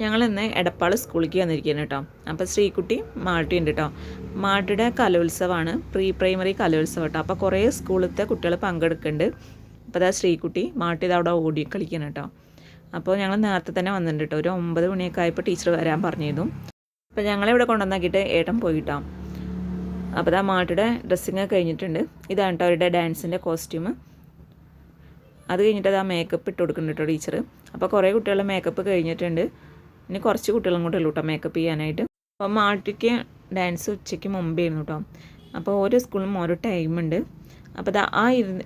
ഞങ്ങളിന്ന് എടപ്പാൾ സ്കൂളിലേക്ക് വന്നിരിക്കുകയാണ് കേട്ടോ. അപ്പോൾ ശ്രീകുട്ടി മാട്ടി ഉണ്ട് കേട്ടോ. മാട്ടിയുടെ കലോത്സവമാണ്, പ്രീ പ്രൈമറി കലോത്സവം കേട്ടോ. അപ്പോൾ കുറേ സ്കൂളിലത്തെ കുട്ടികൾ പങ്കെടുക്കുന്നുണ്ട്. അപ്പോൾ അതാ ശ്രീകുട്ടി മാട്ടി അവിടെ ഓടി കളിക്കണം കേട്ടോ. അപ്പോൾ ഞങ്ങൾ നേരത്തെ തന്നെ വന്നിട്ടുണ്ട് കേട്ടോ. ഒരു 9 മണിയൊക്കെ ആയപ്പോൾ ടീച്ചർ വരാൻ പറഞ്ഞിരുന്നു. അപ്പോൾ ഞങ്ങളിവിടെ കൊണ്ടുവന്നാക്കിയിട്ട് ഏട്ടൻ പോയിട്ടോ. അപ്പോൾ അതാ മാട്ടിയുടെ ഡ്രസ്സിങ് കഴിഞ്ഞിട്ടുണ്ട്. ഇതാണ് കേട്ടോ അവരുടെ ഡാൻസിൻ്റെ കോസ്റ്റ്യൂം. അത് കഴിഞ്ഞിട്ട് അതാ മേക്കപ്പ് ഇട്ട് കൊടുക്കുന്നുണ്ട് കേട്ടോ ടീച്ചർ. അപ്പോൾ കുറേ കുട്ടികൾ മേക്കപ്പ് കഴിഞ്ഞിട്ടുണ്ട്. ഇനി കുറച്ച് കുട്ടികളും കൂടെ ഉള്ളൂ കേട്ടോ മേക്കപ്പ് ചെയ്യാനായിട്ട്. അപ്പോൾ മാട്ടിക്ക് ഡാൻസ് ഉച്ചയ്ക്ക് മുമ്പേ ആയിരുന്നു കേട്ടോ. അപ്പോൾ ഓരോ സ്കൂളിലും ഓരോ ടൈമുണ്ട്. അപ്പോൾ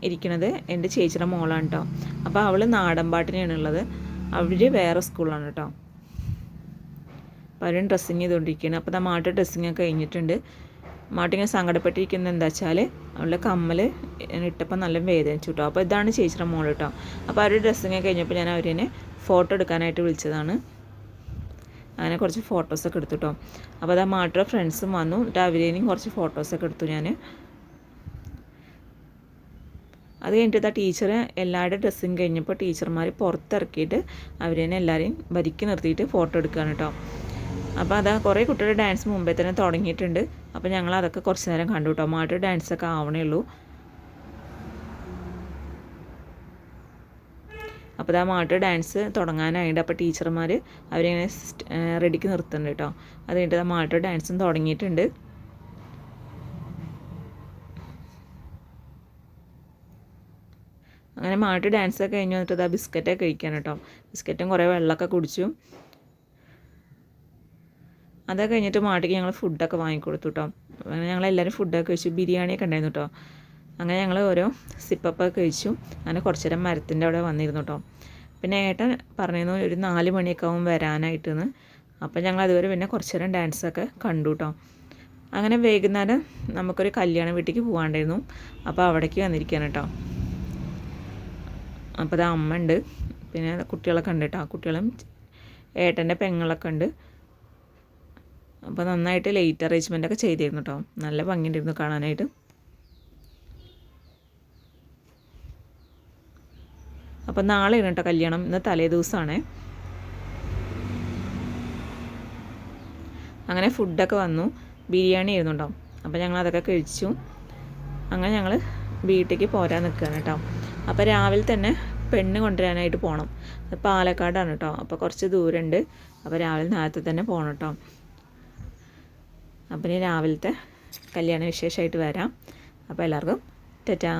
ഇരിക്കുന്നത് എൻ്റെ ചേച്ചിയുടെ മോളാണ് കേട്ടോ. അപ്പോൾ അവൾ നാടൻപാട്ടിനാണ് ഉള്ളത്. അവർ വേറെ സ്കൂളാണ് കേട്ടോ. അപ്പോൾ അവരും ഡ്രസ്സിങ് ചെയ്തുകൊണ്ടിരിക്കുകയാണ്. അപ്പോൾ മാട്ട് ഡ്രസ്സിങ്ങൊക്കെ കഴിഞ്ഞിട്ടുണ്ട്. മാട്ടിങ്ങനെ സങ്കടപ്പെട്ടിരിക്കുന്നത് എന്താ വെച്ചാൽ അവളുടെ കമ്മൽ ഇട്ടപ്പോൾ നല്ല വേദനിച്ചു കേട്ടോ. അപ്പോൾ ഇതാണ് ചേച്ചിയുടെ മോൾ കേട്ടോ. അപ്പോൾ അവരുടെ ഡ്രസ്സിങ് കഴിഞ്ഞപ്പോൾ ഞാൻ അവരെ ഫോട്ടോ എടുക്കാനായിട്ട് വിളിച്ചതാണ്. അങ്ങനെ കുറച്ച് ഫോട്ടോസൊക്കെ എടുത്തു കേട്ടോ. അപ്പോൾ അതാ മാട്ടിയുടെ ഫ്രണ്ട്സും വന്നു. അവരേനും കുറച്ച് ഫോട്ടോസൊക്കെ എടുത്തു ഞാൻ. അത് കഴിഞ്ഞിട്ട് ടീച്ചർ എല്ലാവരുടെ ഡ്രസ്സിങ് കഴിഞ്ഞപ്പോൾ ടീച്ചർമാർ പുറത്തിറക്കിയിട്ട് അവരേനെ എല്ലാവരെയും വരിക്ക് നിർത്തിയിട്ട് ഫോട്ടോ എടുക്കുകയാണ് കേട്ടോ. അപ്പോൾ അതാ കുറേ കുട്ടികളുടെ ഡാൻസ് മുമ്പേ തന്നെ തുടങ്ങിയിട്ടുണ്ട്. അപ്പോൾ ഞങ്ങൾ അതൊക്കെ കുറച്ച് നേരം കണ്ടു കേട്ടോ. മാട്ടിയുടെ ഡാൻസൊക്കെ ആവണേ ഉള്ളൂ. അപ്പോൾ ആ മാട്ട് ഡാൻസ് തുടങ്ങാനായിട്ട് അപ്പോൾ ടീച്ചർമാർ അവരിങ്ങനെ റെഡിക്ക് നിർത്തുന്നുണ്ട് കേട്ടോ. അത് കഴിഞ്ഞിട്ട് മാട്ട് ഡാൻസും തുടങ്ങിയിട്ടുണ്ട്. അങ്ങനെ മാട്ട് ഡാൻസൊക്കെ കഴിഞ്ഞ് വന്നിട്ട് ബിസ്ക്കറ്റൊക്കെ കഴിക്കാൻ കേട്ടോ. ബിസ്ക്കറ്റും കുറേ വെള്ളമൊക്കെ കുടിച്ചു. അതൊക്കെ കഴിഞ്ഞിട്ട് മാട്ടിക്ക് ഞങ്ങൾ ഫുഡൊക്കെ വാങ്ങിക്കൊടുത്തു കേട്ടോ. അങ്ങനെ ഞങ്ങളെല്ലാവരും ഫുഡൊക്കെ കഴിച്ചു. ബിരിയാണിയൊക്കെ ഉണ്ടായിരുന്നു കേട്ടോ. അങ്ങനെ ഞങ്ങൾ ഓരോ സിപ്പൊക്കെ കഴിച്ചു. അങ്ങനെ കുറച്ച് നേരം മരത്തിൻ്റെ അവിടെ വന്നിരുന്നു കേട്ടോ. പിന്നെ ഏട്ടൻ പറഞ്ഞിരുന്നു ഒരു 4 മണിയൊക്കെ ആവും വരാനായിട്ടെന്ന്. അപ്പോൾ ഞങ്ങൾ അതുവരെ പിന്നെ കുറച്ച് നേരം ഡാൻസൊക്കെ കണ്ടു കേട്ടോ. അങ്ങനെ വൈകുന്നേരം നമുക്കൊരു കല്യാണ വീട്ടിലേക്ക് പോകാണ്ടായിരുന്നു. അപ്പോൾ അവിടേക്ക് വന്നിരിക്കുകയാണ് കേട്ടോ. അപ്പോൾ അത് അമ്മ ഉണ്ട്, പിന്നെ കുട്ടികളൊക്കെ ഉണ്ട് കേട്ടോ. കുട്ടികളും ഏട്ടൻ്റെ പെങ്ങളൊക്കെ ഉണ്ട്. അപ്പോൾ നന്നായിട്ട് ലൈറ്റ് അറേഞ്ച്മെൻ്റൊക്കെ ചെയ്തിരുന്നു കേട്ടോ. നല്ല ഭംഗിയുണ്ടായിരുന്നു കാണാനായിട്ട്. അപ്പോൾ നാളെയാണ് കേട്ടോ കല്യാണം. ഇന്ന് തലേ ദിവസമാണ്. അങ്ങനെ ഫുഡൊക്കെ വന്നു. ബിരിയാണി ആയിരുന്നു കേട്ടോ. അപ്പോൾ ഞങ്ങൾ അതൊക്കെ കഴിച്ചു. അങ്ങനെ ഞങ്ങൾ വീട്ടിലേക്ക് പോരാൻ നിൽക്കുകയാണ് കേട്ടോ. അപ്പോൾ രാവിലെ തന്നെ പെണ്ണ് കൊണ്ടുവരാനായിട്ട് പോകണം. അത് പാലക്കാടാണ് കേട്ടോ. അപ്പോൾ കുറച്ച് ദൂരമുണ്ട്. അപ്പോൾ രാവിലെ നേരത്തെ തന്നെ പോകണം കേട്ടോ. അപ്പം ഇനി രാവിലത്തെ കല്യാണ വിശേഷമായിട്ട് വരാം. അപ്പോൾ എല്ലാവർക്കും ടാറ്റാ.